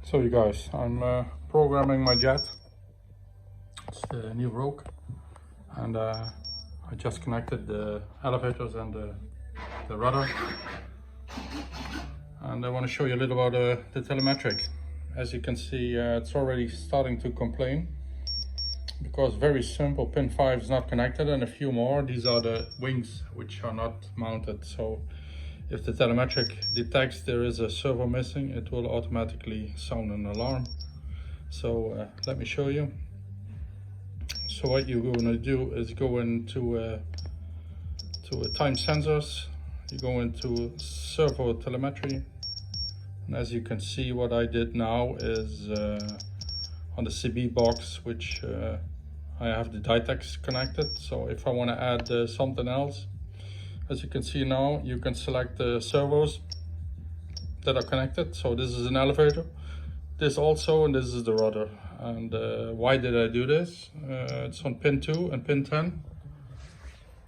So you guys, I'm programming my jet. It's the new Rogue, and I just connected the elevators and the rudder, and I want to show you a little about the telemetric. As you can see, it's already starting to complain because very simple, pin 5 is not connected, and a few more. These are the wings which are not mounted. So if the telemetric detects there is a servo missing, it will automatically sound an alarm. So let me show you. So what you're going to do is go into time sensors, you go into servo telemetry, and as you can see, what I did now is on the CB box, which I have the Ditex connected. So if I want to add something else, as you can see now, you can select the servos that are connected. So this is an elevator, this also, and this is the rudder. And why did I do this? It's on pin 2 and pin 10.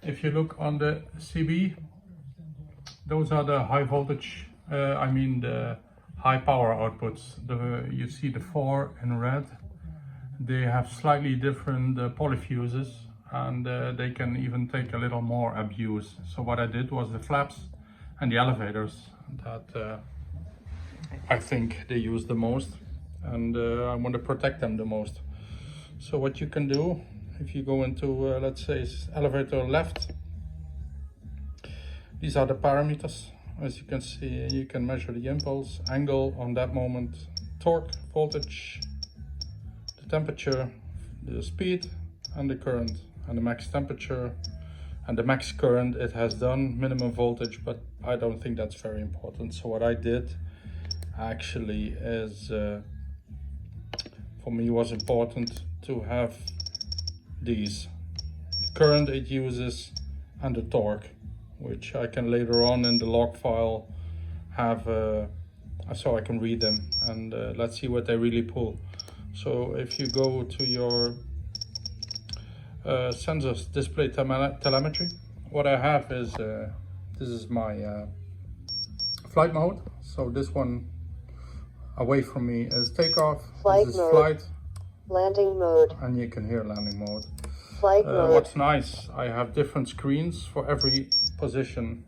If you look on the CB, those are the high voltage, the high power outputs. You see the 4 in red. They have slightly different polyfuses, and they can even take a little more abuse. So what I did was the flaps and the elevators that I think they use the most, and I want to protect them the most. So what you can do, if you go into let's say elevator left, these are the parameters. As you can see, you can measure the impulse, angle on that moment, torque, voltage, the temperature, the speed, and the current, and the max temperature and the max current it has done, minimum voltage, but I don't think that's very important. So what I did actually is, for me was important to have these, the current it uses and the torque, which I can later on in the log file have, so I can read them, and let's see what they really pull. So if you go to your sensors display telemetry, what I have is this is my flight mode. So this one away from me is takeoff, flight this is mode, flight, landing mode, and you can hear landing mode. Flight mode. What's nice, I have different screens for every position.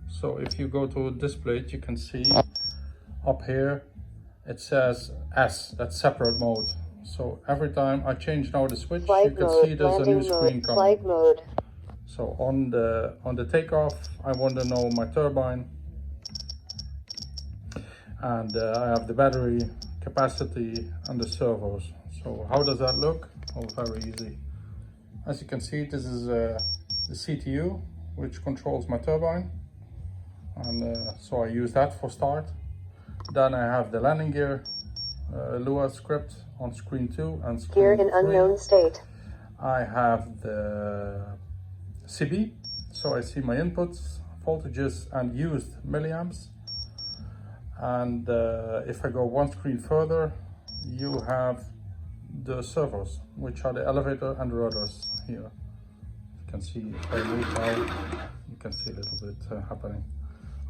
So if you go to display, you can see up here it says S, that's separate mode. So every time I change now the switch, flight you can mode, see there's a new screen coming. Flight mode. So on the takeoff, I want to know my turbine, and I have the battery capacity and the servos. So how does that look? Oh, very easy. As you can see, this is the CTU, which controls my turbine, and so I use that for start. Then I have the landing gear Lua script on screen 2 and screen Gear in 3. unknown state. I have the CB, so I see my inputs, voltages, and used milliamps. And if I go one screen further, you have the servos, which are the elevator and rudders here. You can see if I move now, you can see a little bit happening.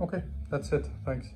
Okay, that's it. Thanks.